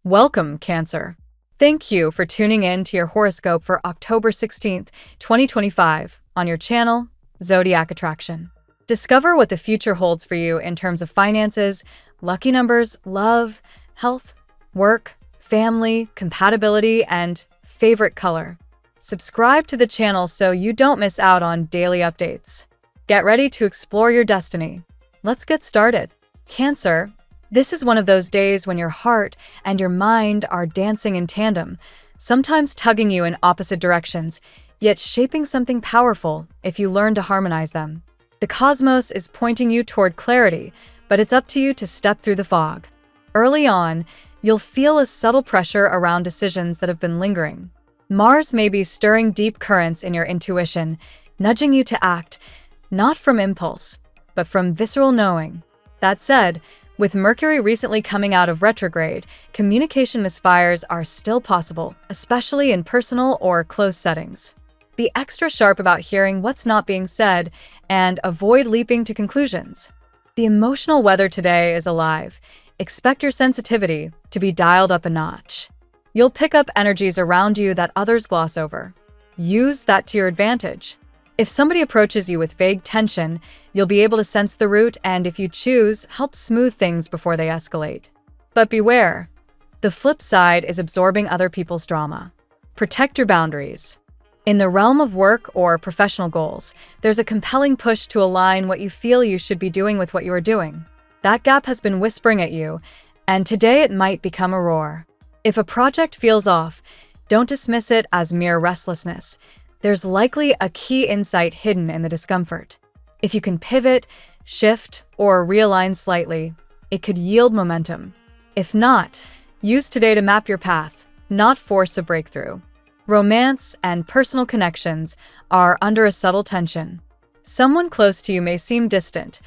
Welcome, Cancer. Thank you for tuning in to your horoscope for October 16th, 2025, on your channel, Zodiac Attraction. Discover what the future holds for you in terms of finances, lucky numbers, love, health, work, family, compatibility, and favorite color. Subscribe to the channel so you don't miss out on daily updates. Get ready to explore your destiny. Let's get started. Cancer. This is one of those days when your heart and your mind are dancing in tandem, sometimes tugging you in opposite directions, yet shaping something powerful if you learn to harmonize them. The cosmos is pointing you toward clarity, but it's up to you to step through the fog. Early on, you'll feel a subtle pressure around decisions that have been lingering. Mars may be stirring deep currents in your intuition, nudging you to act, not from impulse, but from visceral knowing. That said, with Mercury recently coming out of retrograde, communication misfires are still possible, especially in personal or close settings. Be extra sharp about hearing what's not being said and avoid leaping to conclusions. The emotional weather today is alive. Expect your sensitivity to be dialed up a notch. You'll pick up energies around you that others gloss over. Use that to your advantage. If somebody approaches you with vague tension, you'll be able to sense the root and, if you choose, help smooth things before they escalate. But beware. The flip side is absorbing other people's drama. Protect your boundaries. In the realm of work or professional goals, there's a compelling push to align what you feel you should be doing with what you are doing. That gap has been whispering at you, and today it might become a roar. If a project feels off, don't dismiss it as mere restlessness. There's likely a key insight hidden in the discomfort. If you can pivot, shift, or realign slightly, it could yield momentum. If not, use today to map your path, not force a breakthrough. Romance and personal connections are under a subtle tension. Someone close to you may seem distant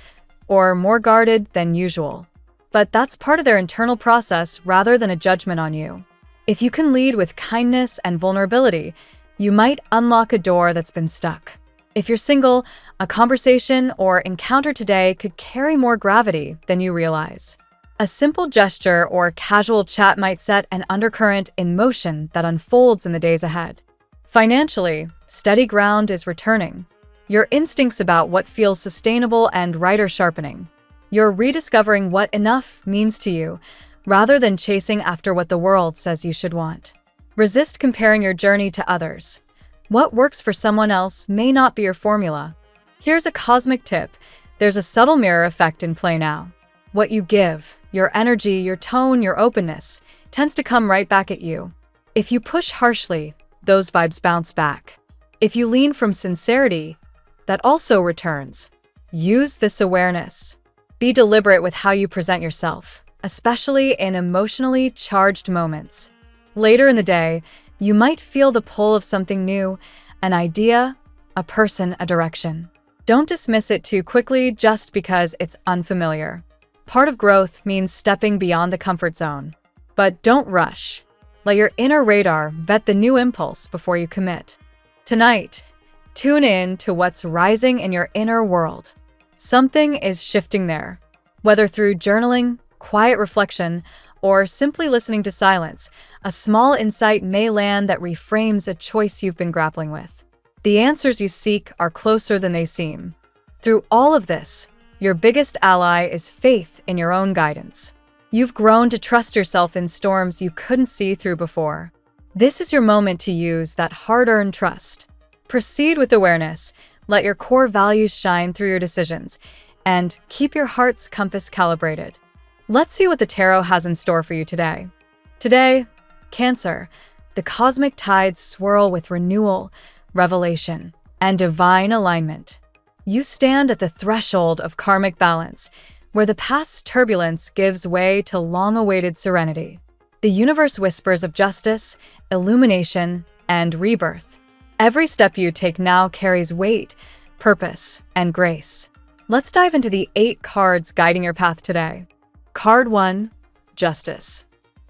or more guarded than usual, but that's part of their internal process rather than a judgment on you. If you can lead with kindness and vulnerability, you might unlock a door that's been stuck. If you're single, a conversation or encounter today could carry more gravity than you realize. A simple gesture or casual chat might set an undercurrent in motion that unfolds in the days ahead. Financially, steady ground is returning. Your instincts about what feels sustainable and right are sharpening. You're rediscovering what enough means to you, rather than chasing after what the world says you should want. Resist comparing your journey to others. What works for someone else may not be your formula. Here's a cosmic tip. There's a subtle mirror effect in play now. What you give, your energy, your tone, your openness, tends to come right back at you. If you push harshly, those vibes bounce back. If you lean from sincerity, that also returns. Use this awareness. Be deliberate with how you present yourself, especially in emotionally charged moments. Later in the day, you might feel the pull of something new, an idea, a person, a direction. Don't dismiss it too quickly just because it's unfamiliar. Part of growth means stepping beyond the comfort zone. But don't rush. Let your inner radar vet the new impulse before you commit. Tonight, tune in to what's rising in your inner world. Something is shifting there. Whether through journaling, quiet reflection, or simply listening to silence, a small insight may land that reframes a choice you've been grappling with. The answers you seek are closer than they seem. Through all of this, your biggest ally is faith in your own guidance. You've grown to trust yourself in storms you couldn't see through before. This is your moment to use that hard-earned trust. Proceed with awareness, let your core values shine through your decisions, and keep your heart's compass calibrated. Let's see what the tarot has in store for you today. Today, Cancer, the cosmic tides swirl with renewal, revelation, and divine alignment. You stand at the threshold of karmic balance, where the past's turbulence gives way to long-awaited serenity. The universe whispers of justice, illumination, and rebirth. Every step you take now carries weight, purpose, and grace. Let's dive into the 8 cards guiding your path today. Card 1, Justice.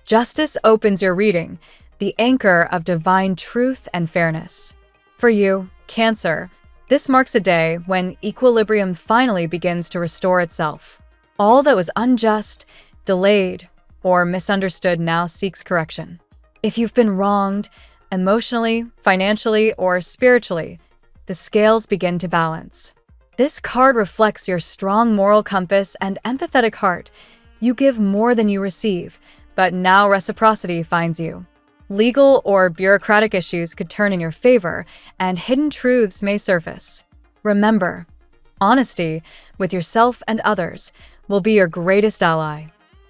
Justice opens your reading, the anchor of divine truth and fairness. For you, Cancer, this marks a day when equilibrium finally begins to restore itself. All that was unjust, delayed, or misunderstood now seeks correction. If you've been wronged, emotionally, financially, or spiritually, the scales begin to balance. This card reflects your strong moral compass and empathetic heart. You give more than you receive, but now reciprocity finds you. Legal or bureaucratic issues could turn in your favor, and hidden truths may surface. Remember, honesty with yourself and others will be your greatest ally.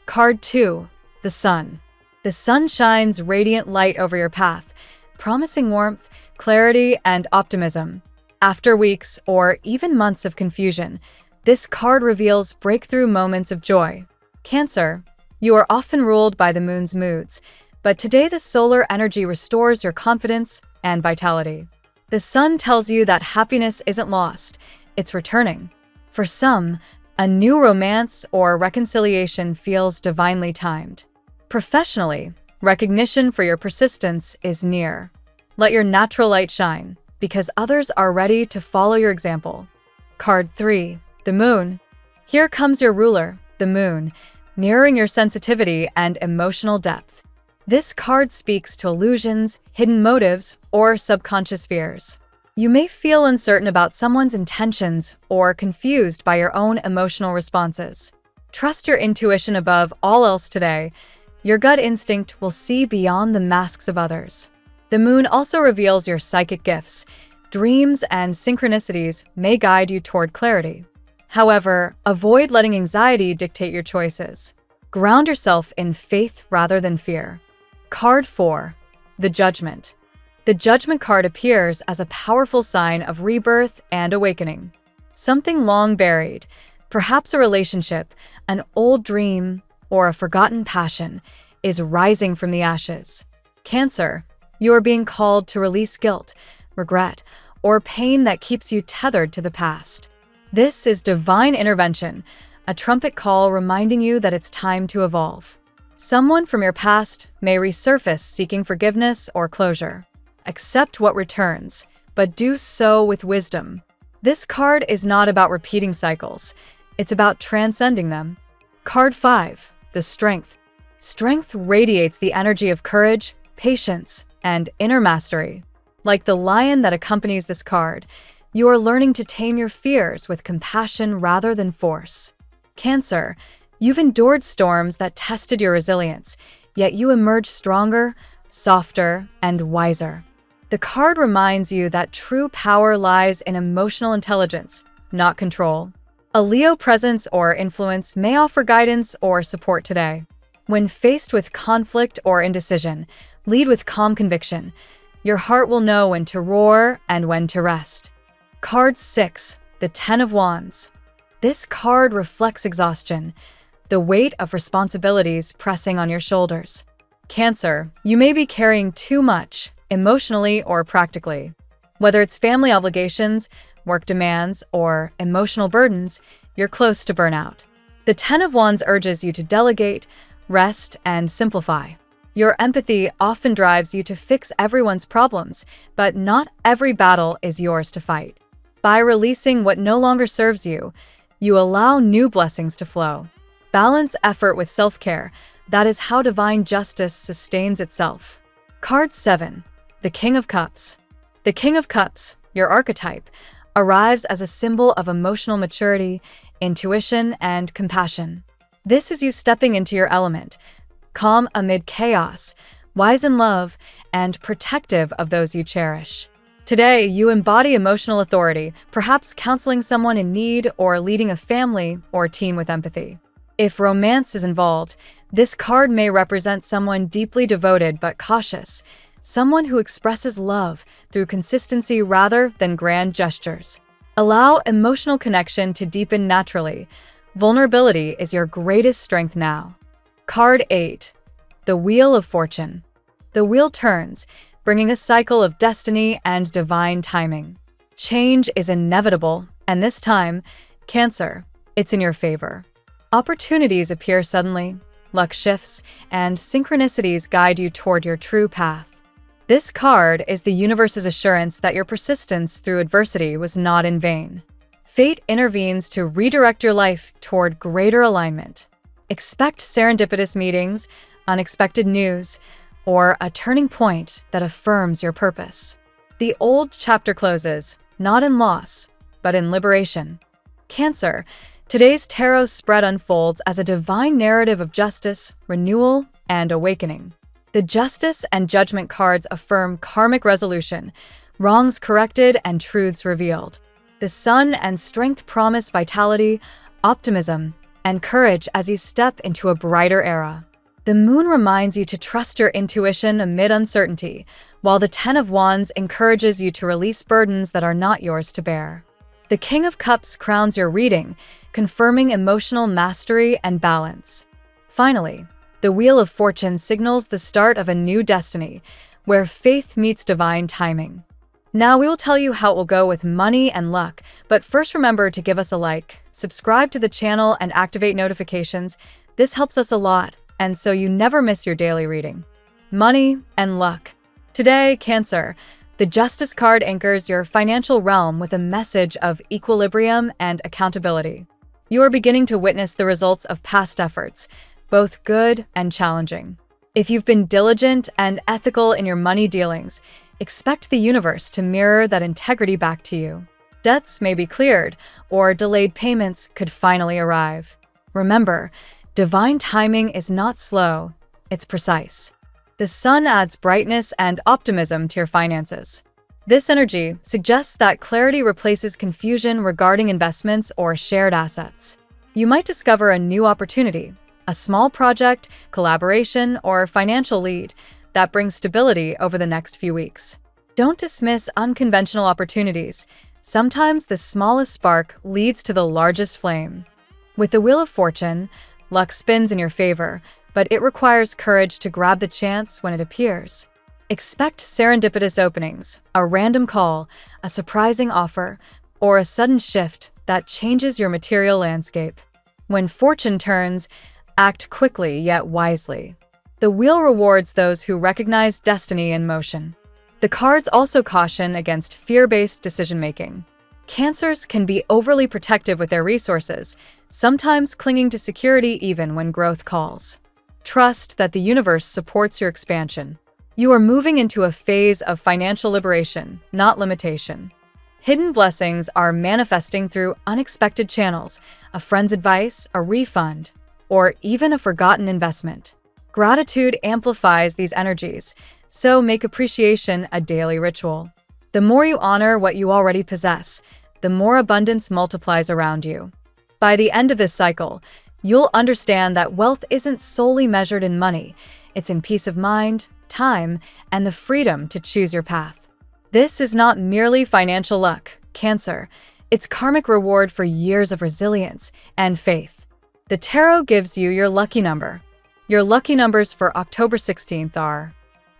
Card 2, the Sun. The sun shines radiant light over your path, promising warmth, clarity, and optimism. After weeks or even months of confusion, this card reveals breakthrough moments of joy. Cancer, you are often ruled by the moon's moods, but today the solar energy restores your confidence and vitality. The sun tells you that happiness isn't lost, it's returning. For some, a new romance or reconciliation feels divinely timed. Professionally, recognition for your persistence is near. Let your natural light shine, because others are ready to follow your example. Card 3, the Moon. Here comes your ruler, the Moon, mirroring your sensitivity and emotional depth. This card speaks to illusions, hidden motives, or subconscious fears. You may feel uncertain about someone's intentions or confused by your own emotional responses. Trust your intuition above all else today. Your gut instinct will see beyond the masks of others. The moon also reveals your psychic gifts. Dreams and synchronicities may guide you toward clarity. However, avoid letting anxiety dictate your choices. Ground yourself in faith rather than fear. Card 4, the Judgment. The Judgment card appears as a powerful sign of rebirth and awakening. Something long buried, perhaps a relationship, an old dream, or a forgotten passion, is rising from the ashes. Cancer, you are being called to release guilt, regret, or pain that keeps you tethered to the past. This is divine intervention, a trumpet call reminding you that it's time to evolve. Someone from your past may resurface seeking forgiveness or closure. Accept what returns, but do so with wisdom. This card is not about repeating cycles, it's about transcending them. Card 5, the Strength. Strength radiates the energy of courage, patience, and inner mastery. Like the lion that accompanies this card, you are learning to tame your fears with compassion rather than force. Cancer, you've endured storms that tested your resilience, yet you emerge stronger, softer, and wiser. The card reminds you that true power lies in emotional intelligence, not control. A Leo presence or influence may offer guidance or support today. When faced with conflict or indecision, lead with calm conviction. Your heart will know when to roar and when to rest. Card 6, the Ten of Wands. This card reflects exhaustion, the weight of responsibilities pressing on your shoulders. Cancer, you may be carrying too much, emotionally or practically. Whether it's family obligations, work demands, or emotional burdens, you're close to burnout. The Ten of Wands urges you to delegate, rest, and simplify. Your empathy often drives you to fix everyone's problems, but not every battle is yours to fight. By releasing what no longer serves you, you allow new blessings to flow. Balance effort with self-care. That is how divine justice sustains itself. Card 7, the King of Cups. The King of Cups, your archetype, arrives as a symbol of emotional maturity, intuition, and compassion. This is you stepping into your element, calm amid chaos, wise in love, and protective of those you cherish. Today, you embody emotional authority, perhaps counseling someone in need or leading a family or team with empathy. If romance is involved, this card may represent someone deeply devoted but cautious, someone who expresses love through consistency rather than grand gestures. Allow emotional connection to deepen naturally. Vulnerability is your greatest strength now. Card 8, the Wheel of Fortune. The wheel turns, bringing a cycle of destiny and divine timing. Change is inevitable, and this time, Cancer, it's in your favor. Opportunities appear suddenly, luck shifts, and synchronicities guide you toward your true path. This card is the universe's assurance that your persistence through adversity was not in vain. Fate intervenes to redirect your life toward greater alignment. Expect serendipitous meetings, unexpected news, or a turning point that affirms your purpose. The old chapter closes, not in loss, but in liberation. Cancer, today's tarot spread unfolds as a divine narrative of justice, renewal, and awakening. The Justice and Judgment cards affirm karmic resolution, wrongs corrected, and truths revealed. The Sun and Strength promise vitality, optimism, and courage as you step into a brighter era. The Moon reminds you to trust your intuition amid uncertainty, while the Ten of Wands encourages you to release burdens that are not yours to bear. The King of Cups crowns your reading, confirming emotional mastery and balance. Finally, the Wheel of Fortune signals the start of a new destiny, where faith meets divine timing. Now we will tell you how it will go with money and luck, but first remember to give us a like, subscribe to the channel, and activate notifications. This helps us a lot, and so you never miss your daily reading. Money and luck. Today, Cancer, the Justice card anchors your financial realm with a message of equilibrium and accountability. You are beginning to witness the results of past efforts, both good and challenging. If you've been diligent and ethical in your money dealings, expect the universe to mirror that integrity back to you. Debts may be cleared, or delayed payments could finally arrive. Remember, divine timing is not slow, it's precise. The Sun adds brightness and optimism to your finances. This energy suggests that clarity replaces confusion regarding investments or shared assets. You might discover a new opportunity, a small project, collaboration, or financial lead that brings stability over the next few weeks. Don't dismiss unconventional opportunities. Sometimes the smallest spark leads to the largest flame. With the Wheel of Fortune, luck spins in your favor, but it requires courage to grab the chance when it appears. Expect serendipitous openings, a random call, a surprising offer, or a sudden shift that changes your material landscape. When fortune turns, act quickly yet wisely. The wheel rewards those who recognize destiny in motion. The cards also caution against fear-based decision-making. Cancers can be overly protective with their resources, sometimes clinging to security even when growth calls. Trust that the universe supports your expansion. You are moving into a phase of financial liberation, not limitation. Hidden blessings are manifesting through unexpected channels, a friend's advice, a refund, or even a forgotten investment. Gratitude amplifies these energies, so make appreciation a daily ritual. The more you honor what you already possess, the more abundance multiplies around you. By the end of this cycle, you'll understand that wealth isn't solely measured in money, it's in peace of mind, time, and the freedom to choose your path. This is not merely financial luck, Cancer. It's karmic reward for years of resilience and faith. The tarot gives you your lucky number. Your lucky numbers for October 16th are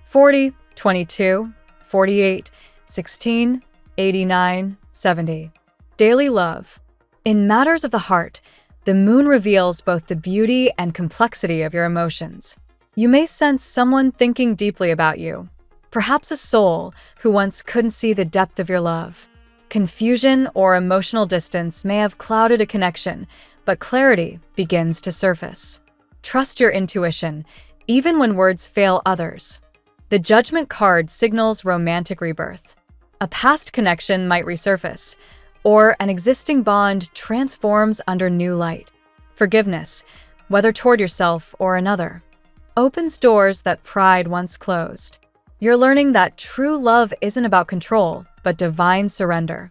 40, 22, 48, 16, 89, 70. Daily love. In matters of the heart, the moon reveals both the beauty and complexity of your emotions. You may sense someone thinking deeply about you, perhaps a soul who once couldn't see the depth of your love. Confusion or emotional distance may have clouded a connection, but clarity begins to surface. Trust your intuition, even when words fail others. The Judgment card signals romantic rebirth. A past connection might resurface, or an existing bond transforms under new light. Forgiveness, whether toward yourself or another, opens doors that pride once closed. You're learning that true love isn't about control, but divine surrender.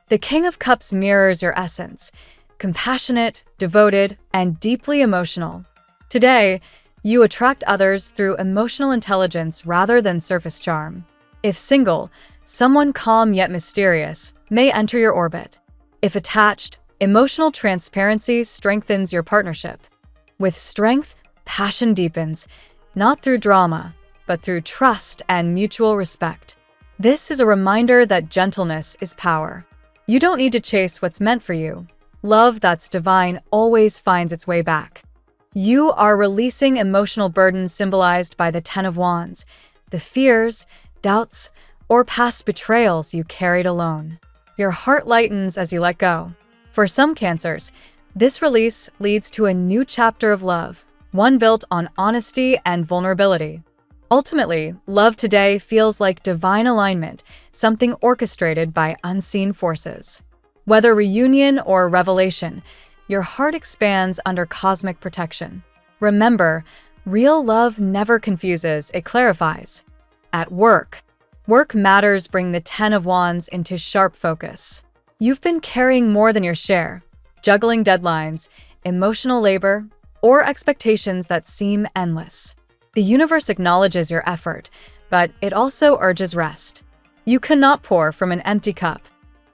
The King of Cups mirrors your essence, compassionate, devoted, and deeply emotional. Today, you attract others through emotional intelligence rather than surface charm. If single, someone calm yet mysterious may enter your orbit. If attached, emotional transparency strengthens your partnership. With strength, passion deepens, not through drama, but through trust and mutual respect. This is a reminder that gentleness is power. You don't need to chase what's meant for you. Love that's divine always finds its way back. You are releasing emotional burdens symbolized by the Ten of Wands, the fears, doubts, or past betrayals you carried alone. Your heart lightens as you let go. For some Cancers, This release leads to a new chapter of love, one built on honesty and vulnerability. Ultimately, love today feels like divine alignment, something orchestrated by unseen forces. Whether reunion or revelation, your heart expands under cosmic protection. Remember, real love never confuses, it clarifies. At work, work matters bring the Ten of Wands into sharp focus. You've been carrying more than your share, juggling deadlines, emotional labor, or expectations that seem endless. The universe acknowledges your effort, but it also urges rest. You cannot pour from an empty cup.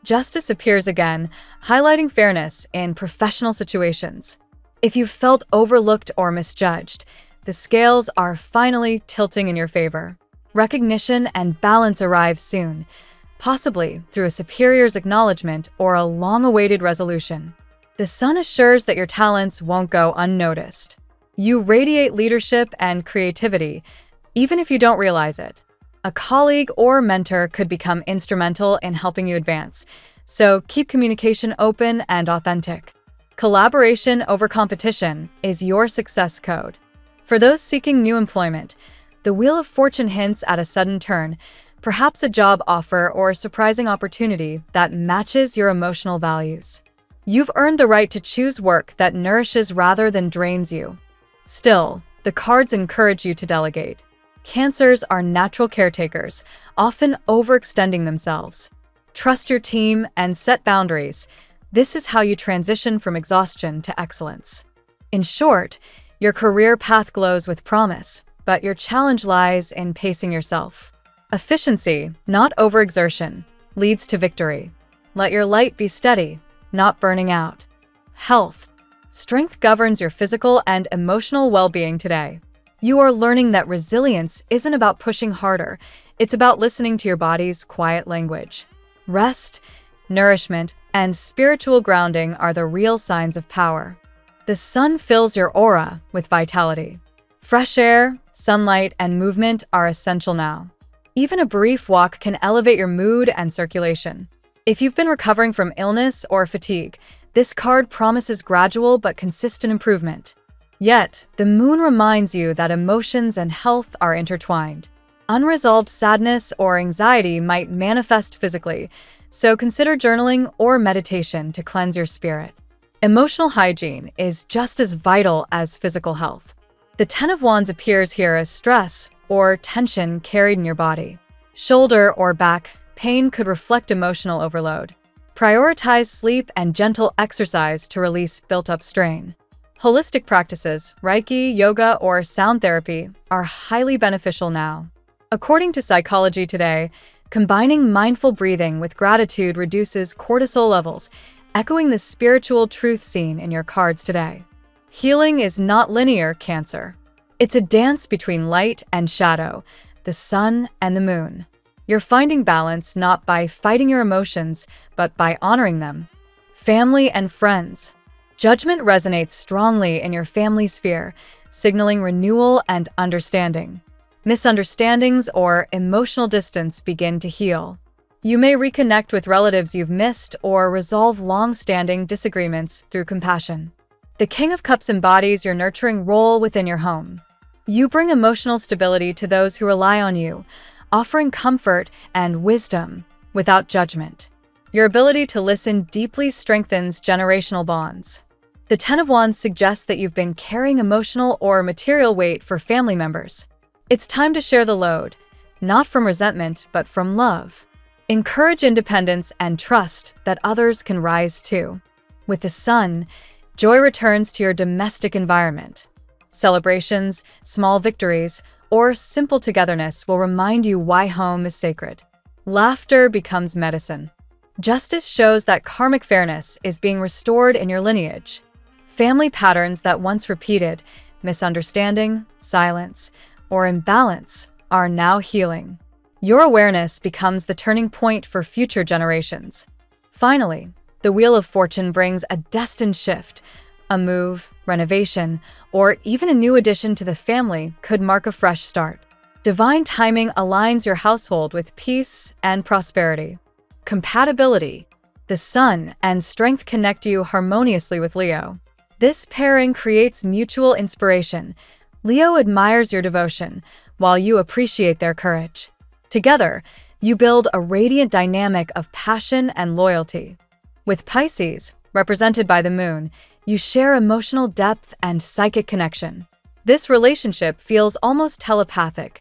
Justice appears again, highlighting fairness in professional situations. If you've felt overlooked or misjudged, the scales are finally tilting in your favor. Recognition and balance arrive soon, possibly through a superior's acknowledgement or a long-awaited resolution. The sun assures that your talents won't go unnoticed. You radiate leadership and creativity, even if you don't realize it. A colleague or mentor could become instrumental in helping you advance, so keep communication open and authentic. Collaboration over competition is your success code. For those seeking new employment, the Wheel of Fortune hints at a sudden turn, perhaps a job offer or a surprising opportunity that matches your emotional values. You've earned the right to choose work that nourishes rather than drains you. Still, the cards encourage you to delegate. Cancers are natural caretakers, often overextending themselves. Trust your team and set boundaries. This is how you transition from exhaustion to excellence. In short, your career path glows with promise, but your challenge lies in pacing yourself. Efficiency, not overexertion, leads to victory. Let your light be steady, not burning out. Health. Strength governs your physical and emotional well-being today. You are learning that resilience isn't about pushing harder, it's about listening to your body's quiet language. Rest, nourishment, and spiritual grounding are the real signs of power. The sun fills your aura with vitality. Fresh air, sunlight, and movement are essential now. Even a brief walk can elevate your mood and circulation. If you've been recovering from illness or fatigue, this card promises gradual but consistent improvement. Yet, the moon reminds you that emotions and health are intertwined. Unresolved sadness or anxiety might manifest physically, so consider journaling or meditation to cleanse your spirit. Emotional hygiene is just as vital as physical health. The Ten of Wands appears here as stress or tension carried in your body. Shoulder or back pain could reflect emotional overload. Prioritize sleep and gentle exercise to release built-up strain. Holistic practices, Reiki, yoga, or sound therapy are highly beneficial now. According to Psychology Today, combining mindful breathing with gratitude reduces cortisol levels, echoing the spiritual truth seen in your cards today. Healing is not linear, Cancer. It's a dance between light and shadow, the sun and the moon. You're finding balance not by fighting your emotions, but by honoring them. Family and friends. Judgment resonates strongly in your family sphere, signaling renewal and understanding. Misunderstandings or emotional distance begin to heal. You may reconnect with relatives you've missed or resolve long-standing disagreements through compassion. The King of Cups embodies your nurturing role within your home. You bring emotional stability to those who rely on you, offering comfort and wisdom without judgment. Your ability to listen deeply strengthens generational bonds. The Ten of Wands suggests that you've been carrying emotional or material weight for family members. It's time to share the load, not from resentment, but from love. Encourage independence and trust that others can rise too. With the sun, joy returns to your domestic environment. Celebrations, small victories, or simple togetherness will remind you why home is sacred. Laughter becomes medicine. Justice shows that karmic fairness is being restored in your lineage. Family patterns that once repeated, misunderstanding, silence, or imbalance, are now healing. Your awareness becomes the turning point for future generations. Finally, the Wheel of Fortune brings a destined shift. A move, renovation, or even a new addition to the family could mark a fresh start. Divine timing aligns your household with peace and prosperity. Compatibility. The The Sun and strength connect you harmoniously with Leo. This pairing creates mutual inspiration. Leo admires your devotion, while you appreciate their courage. Together, you build a radiant dynamic of passion and loyalty. With Pisces, represented by the Moon, you share emotional depth and psychic connection. This relationship feels almost telepathic,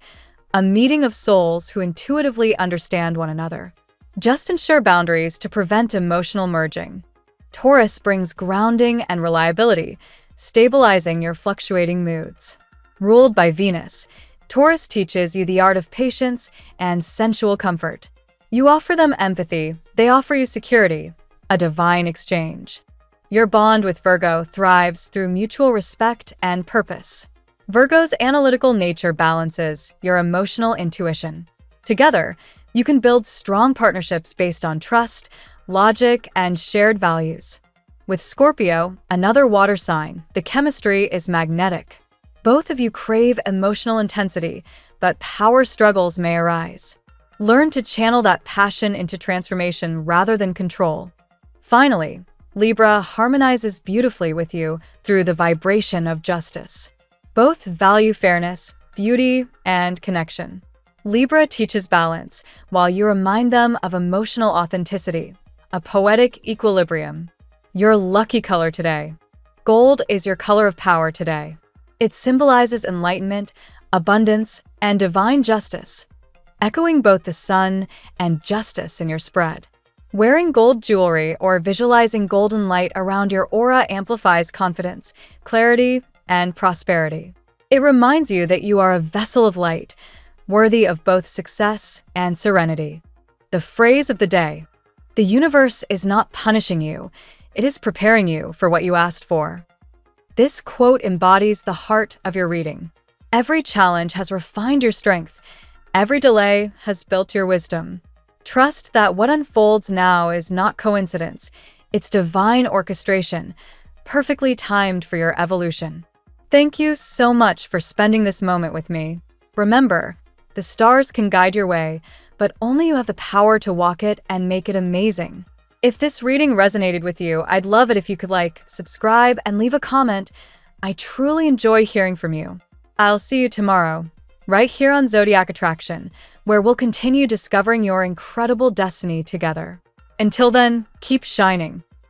a meeting of souls who intuitively understand one another. Just ensure boundaries to prevent emotional merging. Taurus brings grounding and reliability, stabilizing your fluctuating moods. Ruled by Venus, Taurus teaches you the art of patience and sensual comfort. You offer them empathy, they offer you security, a divine exchange. Your bond with Virgo thrives through mutual respect and purpose. Virgo's analytical nature balances your emotional intuition. Together, you can build strong partnerships based on trust, logic, and shared values. With Scorpio, another water sign, the chemistry is magnetic. Both of you crave emotional intensity, but power struggles may arise. Learn to channel that passion into transformation rather than control. Finally, Libra harmonizes beautifully with you through the vibration of justice. Both value fairness, beauty, and connection. Libra teaches balance, while you remind them of emotional authenticity, a poetic equilibrium. Your lucky color today. Gold is your color of power today. It symbolizes enlightenment, abundance, and divine justice, echoing both the sun and justice in your spread. Wearing gold jewelry or visualizing golden light around your aura amplifies confidence, clarity, and prosperity. It reminds you that you are a vessel of light, worthy of both success and serenity. The phrase of the day: the universe is not punishing you, it is preparing you for what you asked for. This quote embodies the heart of your reading. Every challenge has refined your strength. Every delay has built your wisdom. Trust that what unfolds now is not coincidence. It's divine orchestration, perfectly timed for your evolution. Thank you so much for spending this moment with me. Remember, the stars can guide your way, but only you have the power to walk it and make it amazing. If this reading resonated with you, I'd love it if you could like, subscribe, and leave a comment. I truly enjoy hearing from you. I'll see you tomorrow, right here on Zodiac Attraction, where we'll continue discovering your incredible destiny together. Until then, keep shining.